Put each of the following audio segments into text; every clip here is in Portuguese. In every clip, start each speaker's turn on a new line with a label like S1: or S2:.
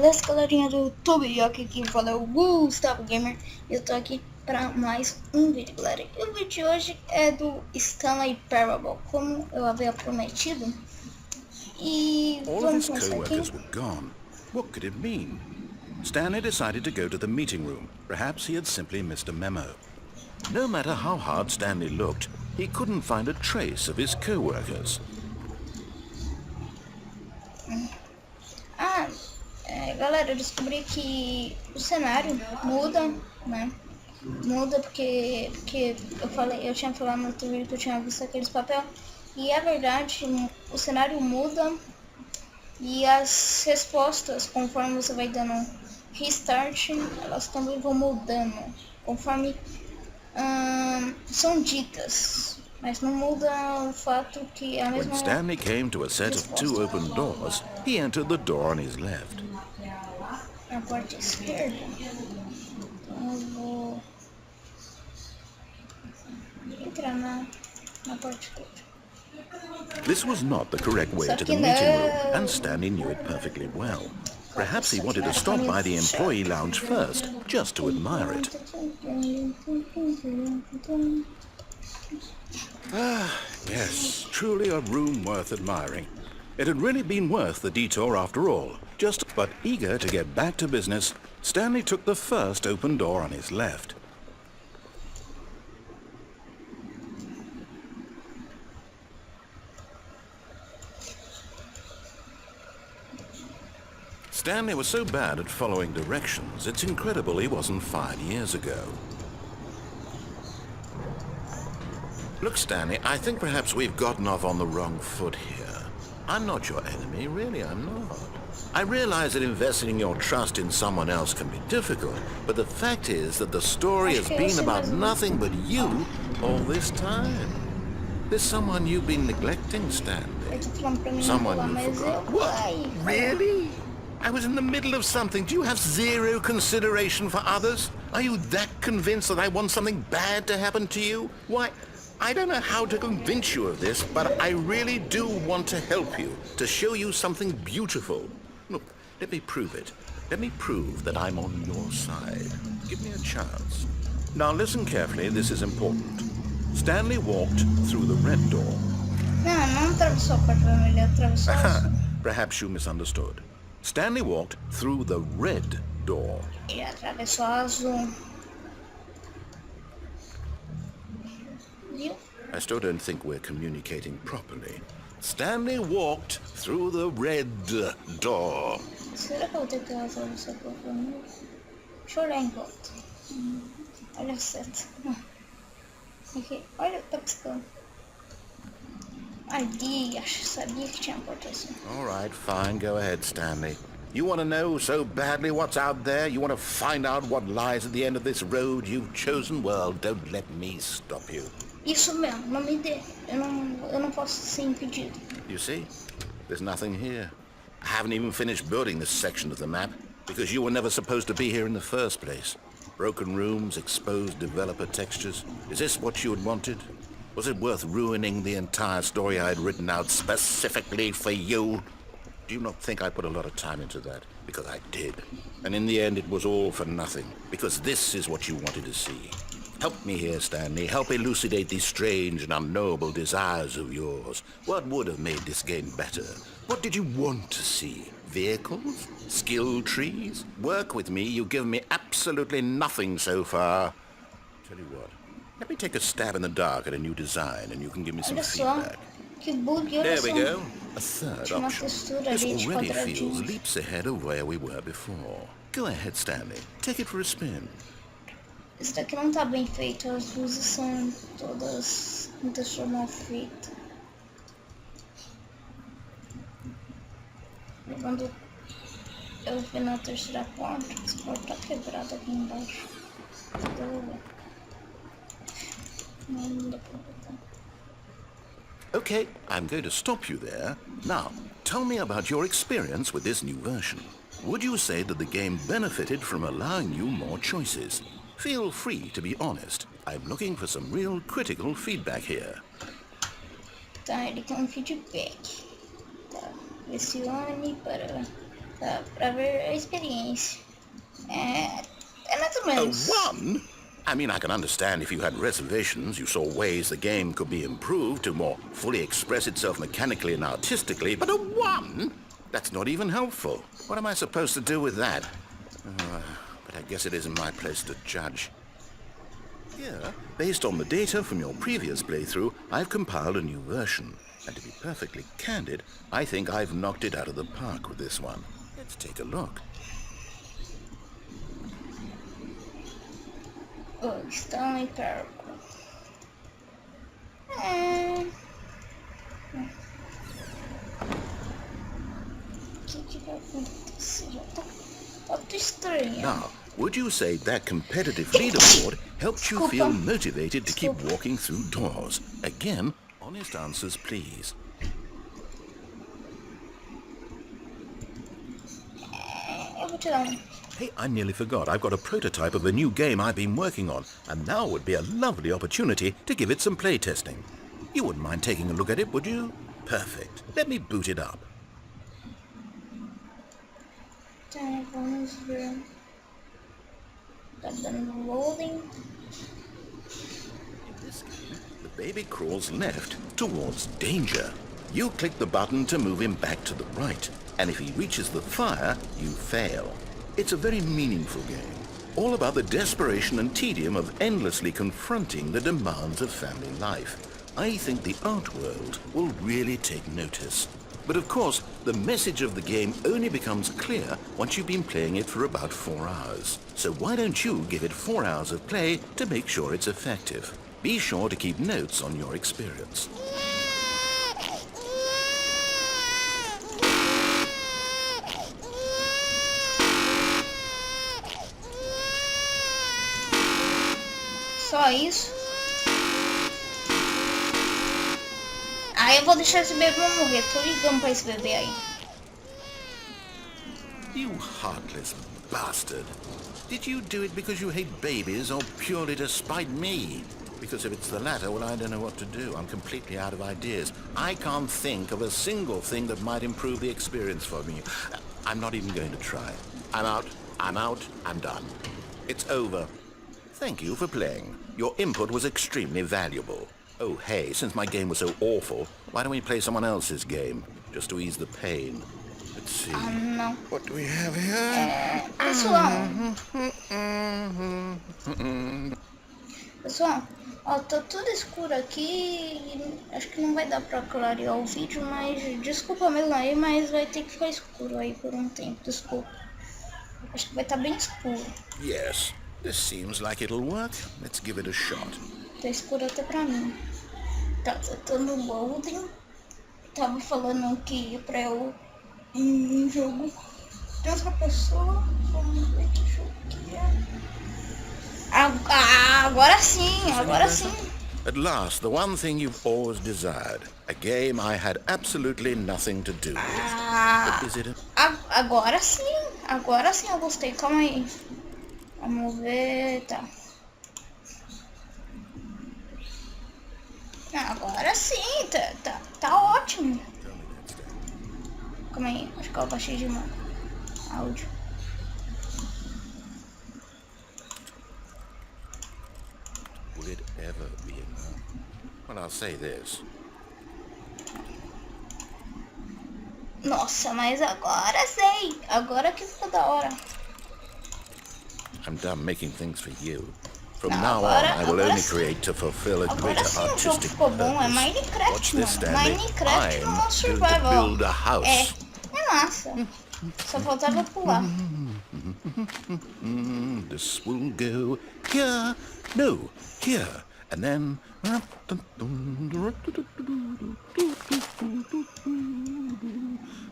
S1: Beleza, galerinha do YouTube? Aqui quem fala é o Gustavo Gamer e eu tô aqui para mais um vídeo, galera. E o vídeo de hoje é do Stanley Parable, como eu havia prometido. E vamos começar aqui.
S2: Co-workers were gone. What could it mean? Stanley decided to go to the meeting room. Perhaps he had simply missed a memo. No matter how hard Stanley looked, he couldn't find a trace of his co-workers.
S1: Galera, eu descobri que o cenário muda, né? Muda porque eu tinha falado no outro vídeo que eu tinha visto aqueles papel. E é verdade, o cenário muda e as respostas, conforme você vai dando restart, elas também vão mudando, conforme são ditas. Mas não muda o fato que a mesma...
S2: When Stanley came to a set of two open doors, he entered the door on his left.
S1: Na porta esquerda. Então eu vou entrar na porta esquerda.
S2: This was not the correct way to the meeting room, and Stanley knew it perfectly well. Perhaps he wanted to stop by the employee lounge first, just to admire it. Yes, truly a room worth admiring. It had really been worth the detour after all. But eager to get back to business, Stanley took the first open door on his left. Stanley was so bad at following directions, it's incredible he wasn't fired years ago. Look, Stanley, I think perhaps we've gotten off on the wrong foot here. I'm not your enemy, really, I'm not. I realize that investing your trust in someone else can be difficult, but the fact is that the story has been about nothing but you all this time. There's someone you've been neglecting, Stanley. Someone you forgot. What? Really? I was in the middle of something. Do you have zero consideration for others? Are you that convinced that I want something bad to happen to you? Why, I don't know how to convince you of this, but I really do want to help you, to show you something beautiful. Look, let me prove it. Let me prove that I'm on your side. Give me a chance. Now listen carefully, this is important. Stanley walked through the red door.
S1: Não atravessou a porta vermelha, atravessou azul.
S2: Perhaps you misunderstood. Stanley walked through the red door.
S1: Ele atravessou azul. Viu?
S2: I still don't think we're communicating properly. Stanley walked through the red door.
S1: Será que eu vou ter que atravessar a porta vermelha? Deixa eu olhar em volta. Olha certo. Aqui, olha, tá piscando. Ali, sabia que tinha porta assim.
S2: All right, fine. Go ahead, Stanley. You want to know so badly what's out there? You want to find out what lies at the end of this road you've chosen? Well, don't let me stop you.
S1: Isso mesmo, não me dê. Eu não posso ser impedido.
S2: You see? There's nothing here. I haven't even finished building this section of the map because you were never supposed to be here in the first place. Broken rooms, exposed developer textures. Is this what you had wanted? Was it worth ruining the entire story I had written out specifically for you? Do you not think I put a lot of time into that? Because I did. And in the end, it was all for nothing. Because this is what you wanted to see. Help me here, Stanley. Help elucidate these strange and unknowable desires of yours. What would have made this game better? What did you want to see? Vehicles? Skill trees? Work with me. You've given me absolutely nothing so far. Tell you what. Let me take a stab in the dark at a new design, and you can give me some feedback. There we go. A third option. This already feels leaps ahead of where we were before. Go ahead, Stanley. Take it for a spin.
S1: Esse daqui não tá bem feito. As luzes são todas muito mal feitas. Quando eu vi na terceira porta, essa porta tá quebrada aqui embaixo.
S2: Okay, I'm going to stop you there. Now, tell me about your experience with this new version. Would you say that the game benefited from allowing you more choices? Feel free to be honest. I'm looking for some real critical feedback here.
S1: Tá, ele quer feedback. Tá, pressione para pra ver a experiência. É mais ou menos.
S2: A 1? I mean, I can understand if you had reservations, you saw ways the game could be improved to more fully express itself mechanically and artistically, but a 1? That's not even helpful. What am I supposed to do with that? But I guess it isn't my place to judge. Here, based on the data from your previous playthrough, I've compiled a new version. And to be perfectly candid, I think I've knocked it out of the park with this one. Let's take a look.
S1: Oh, Stanley Parable. O que vai acontecer? Já tô estranho.
S2: Now, would you say that competitive leaderboard helped you feel motivated to keep walking through doors? Again, honest answers, please.
S1: Eu vou tirar um.
S2: Hey, I nearly forgot. I've got a prototype of a new game I've been working on, and now would be a lovely opportunity to give it some playtesting. You wouldn't mind taking a look at it, would you? Perfect. Let me boot it up.
S1: Tá, vamos ver. Tá dando loading.
S2: In this game, the baby crawls left towards danger. You click the button to move him back to the right, and if he reaches the fire, you fail. It's a very meaningful game, all about the desperation and tedium of endlessly confronting the demands of family life. I think the art world will really take notice. But of course, the message of the game only becomes clear once you've been playing it for about 4 hours. So why don't you give it 4 hours of play to make sure it's effective? Be sure to keep notes on your experience.
S1: Só isso. Aí eu vou deixar esse bebê morrer. Tô ligando pra esse bebê aí.
S2: You heartless bastard. Did you do it because you hate babies or purely to spite me? Because if it's the latter, well, I don't know what to do. I'm completely out of ideas. I can't think of a single thing that might improve the experience for me. I'm not even going to try. I'm out. I'm done. It's over. Thank you for playing. Your input was extremely valuable. Oh, hey, since my game was so awful, why don't we play someone else's game? Just to ease the pain. Let's see.
S1: Não.
S2: What do we have here?
S1: Pessoal, ó, tá tudo escuro aqui. Acho que não vai dar pra clarear o vídeo, mas desculpa mesmo aí, mas vai ter que ficar escuro aí por um tempo. Desculpa. Acho que vai estar bem escuro.
S2: Yes, this seems like it'll work. Let's give it a shot.
S1: Tá escuro até pra mim. Tá no loading. Tava falando que pra eu ir em jogo de outra pessoa. Vamos ver que jogo que é. Agora sim.
S2: At last, the one thing you've always desired. A game I had absolutely nothing to do with. Is it
S1: Agora sim eu gostei. Calma aí. Vamos ver, tá. Agora sim, tá ótimo. Calma aí, acho que eu baixei de mão. Áudio.
S2: Will it ever be enough? Well, I'll say this.
S1: Nossa, mas agora sei. Agora que ficou da hora.
S2: I'm done making things for you. From now on, I will only create to fulfill a greater artistic
S1: ficou bom, é
S2: purpose.
S1: Minecraft,
S2: Watch this,
S1: mano.
S2: Stanley.
S1: Minecraft no
S2: I'm going to
S1: survival.
S2: build a house.
S1: É massa. Só faltava pular.
S2: This will go here. No, here. And then...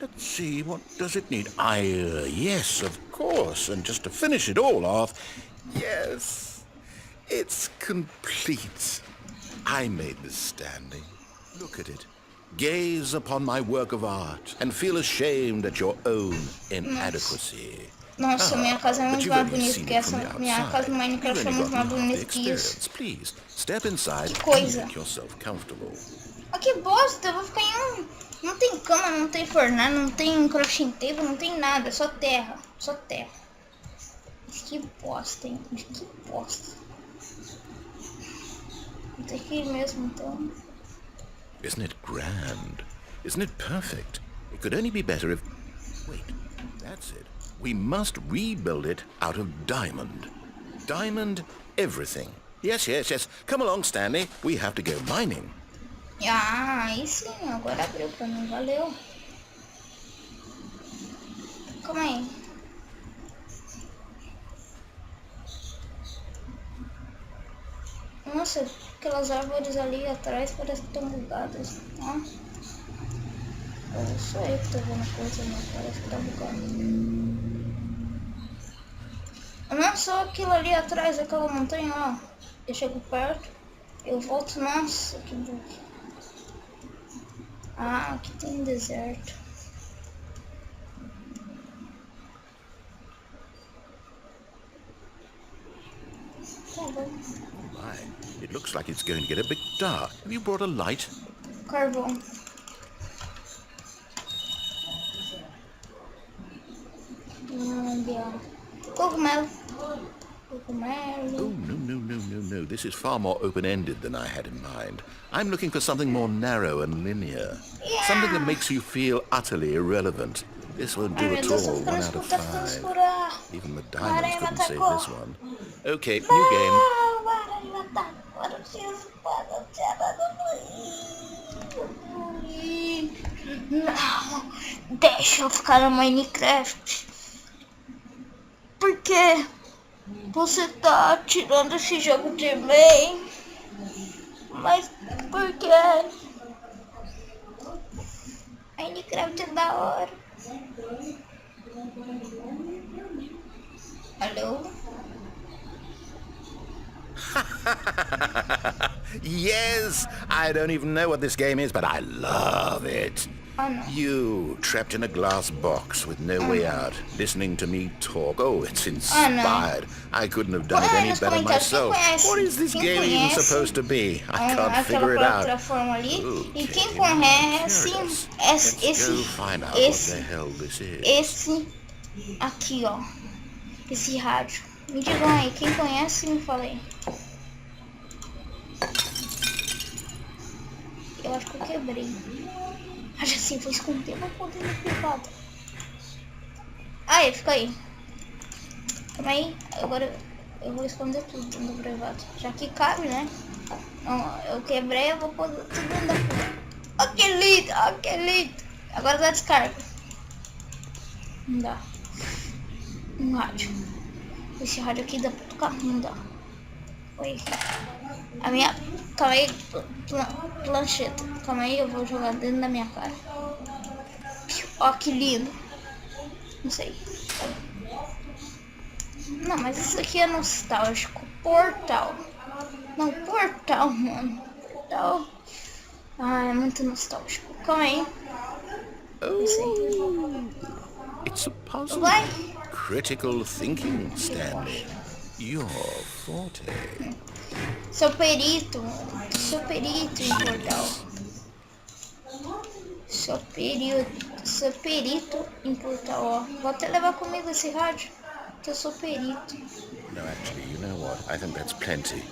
S2: Let's see, what does it need? Yes, of course. And just to finish it all off, yes, it's complete. I made this, Stanley. Look at it. Gaze upon my work of art and feel ashamed at your own inadequacy.
S1: Nossa, minha casa é
S2: but
S1: muito
S2: you've
S1: mais
S2: only
S1: bonita
S2: seen
S1: que
S2: it from
S1: essa.
S2: the
S1: Minha casa
S2: outside.
S1: no Minecraft é
S2: You've
S1: muito
S2: only
S1: mais
S2: gotten half the
S1: bonita que isso.
S2: experience. Please, step inside
S1: Que
S2: and
S1: coisa.
S2: make yourself comfortable.
S1: Ah, que bosta, eu vou ficar em um... Não tem cama, não tem fornalha, não tem crafting table, não tem nada, só terra. Só terra. Que bosta, hein? Que bosta. Vou ter que ir mesmo, então.
S2: Isn't it grand? Isn't it perfect? It could only be better if... Wait, that's it. We must rebuild it out of diamond. Diamond everything. Yes, yes, yes. Come along, Stanley. We have to go mining.
S1: Ah, aí sim, agora abriu pra mim, valeu. Calma aí. Nossa, aquelas árvores ali atrás parecem que estão bugadas. Ó. Só eu que tô vendo coisa, mas parece que tá bugado. Não só aquilo ali atrás, aquela montanha, ó. Eu chego perto, eu volto, nossa, que bug. Ah, aqui tem um deserto. Tá bom.
S2: My, it looks like it's going to get a bit dark. Have you brought a light?
S1: Carvão. Cogumelo. Cogumelo.
S2: Oh, no, no, no, no, no. This is far more open-ended than I had in mind. I'm looking for something more narrow and linear.
S1: Yeah.
S2: Something that makes you feel utterly irrelevant. This won't do at all. 1 out of 5. Even the diamonds couldn't save this one. Okay, new game.
S1: Não, deixa eu ficar no Minecraft. Por que você tá tirando esse jogo de mim? Mas por que? Minecraft é da hora. Alô?
S2: Yes! I don't even know what this game is, but I love it.
S1: Oh, no.
S2: You, trapped in a glass box with no way out, listening to me talk. Oh, it's inspired. I couldn't have done it any better myself. What is this game even supposed to be? I can't figure it out.
S1: Ali.
S2: Okay,
S1: E quem conhece esse aqui, ó. Esse rádio. Me digam aí, quem conhece, me fala aí. Eu acho que eu quebrei. Acho assim, vou esconder meu poder no privado. Aí, fica aí. Calma aí, agora eu vou esconder tudo no privado. Já que cabe, né? Não, eu quebrei, eu vou pôr tudo dentro da privado. Ó que lindo, ó que lindo. Agora dá descarga. Não dá. Um rádio. Esse rádio aqui dá pra tocar? Não dá. Oi. A minha... Calma aí, plancheta. Calma aí, eu vou jogar dentro da minha cara. Ó, que lindo. Não sei. Não, mas isso aqui é nostálgico. Portal. Não, portal, mano. Portal. Ah, é muito nostálgico. Calma aí. Não sei.
S2: It's a puzzle.
S1: Vai.
S2: Critical thinking, Stanley. Your forte.
S1: Sou perito em portal. Sou perito em portal, ó. Vou até levar comigo esse rádio, que eu sou perito.
S2: No, actually, you know what? I think that's plenty.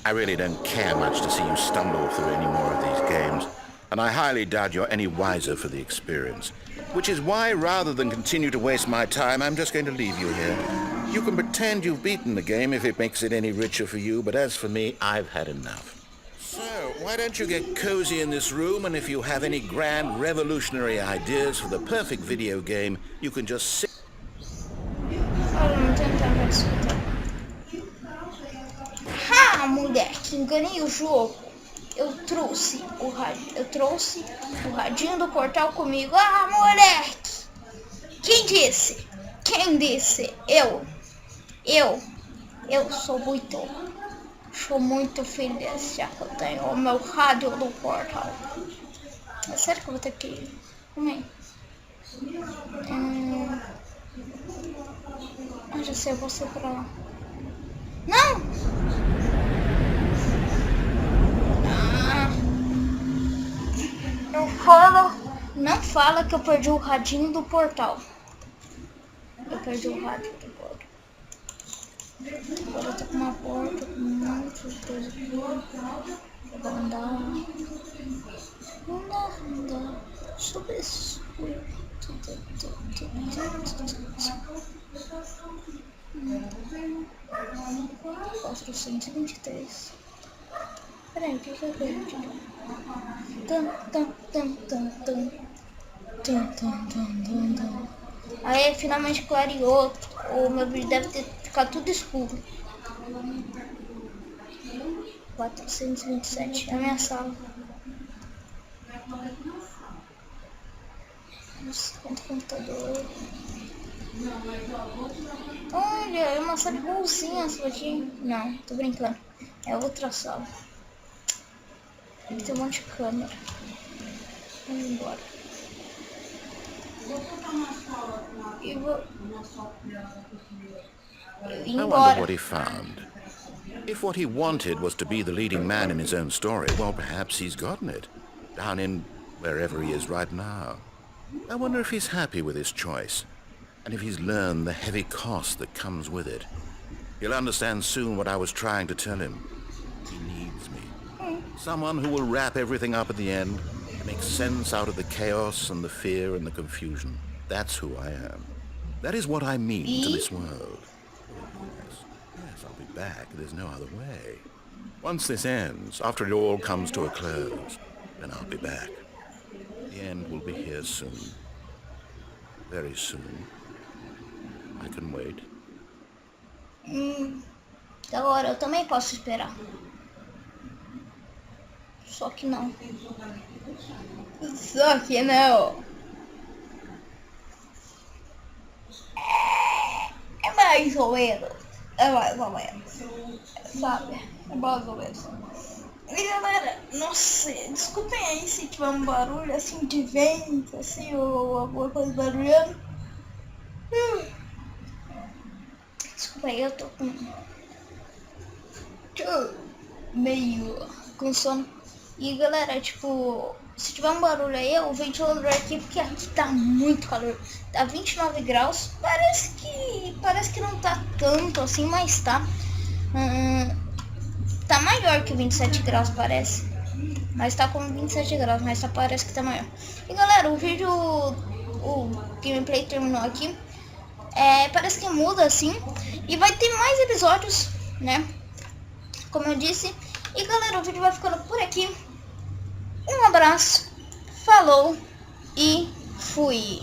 S2: I really don't care much to see you stumble through any more of these games, and I highly doubt you're any wiser for the experience. Which is why, rather than continue to waste my time, I'm just going to leave you here. You can pretend you've beaten the game if it makes it any richer for you, but as for me, I've had enough. So, why don't you get cozy in this room, and if you have any grand revolutionary ideas for the perfect video game, you can just sit...
S1: Olha, não tem nada pra escutar. Ha, moleque, enganei o jogo. Eu trouxe o radinho do portal comigo. Ah, moleque! Quem disse? Eu sou muito feliz já que eu tenho o meu rádio do portal. É sério que eu vou ter que ir? Calma aí. Ah, já sei, eu posso ir pra lá. Não! Não fala que eu perdi o radinho do portal. Eu perdi o rádio do portal. Agora eu tô com uma porta com um monte de coisa aqui. Eu vou andar. Andar. Subir. 423. Peraí, o que é aqui? Aí finalmente clareou. O meu vídeo deve ter ficado tudo escuro. 427 é a minha sala. Quanto computador. Olha, é uma sala igualzinha essa aqui. Não, tô brincando. É outra sala. Aqui tem um monte de câmera. Vamos embora. E vou...
S2: I wonder what he found. If what he wanted was to be the leading man in his own story, well, perhaps he's gotten it. Down in wherever he is right now. I wonder if he's happy with his choice. And if he's learned the heavy cost that comes with it. He'll understand soon what I was trying to tell him. He needs me. Someone who will wrap everything up at the end, make sense out of the chaos and the fear and the confusion. That's who I am. That is what I mean to this world. Yes, I'll be back. There's no other way. Once this ends, after it all comes to a close, then I'll be back. The end will be here soon. Very soon. I can wait.
S1: Agora eu também posso esperar. Só que não. Só que não. É mais ou menos. É mais ou menos. Sabe? É mais ou menos. E galera, nossa, desculpem aí se tiver um barulho assim de vento, assim, ou alguma coisa barulhando. Desculpa aí, eu tô com... meio com sono. E galera, tipo, se tiver um barulho aí, o ventilador aqui, porque aqui tá muito calor. Tá 29 graus, parece que não tá tanto assim, mas tá. Tá maior que 27 graus, parece. Mas tá com 27 graus, mas parece que tá maior. E galera, o gameplay terminou aqui. Parece que muda assim. E vai ter mais episódios, né? Como eu disse. E galera, o vídeo vai ficando por aqui. Um abraço, falou e fui!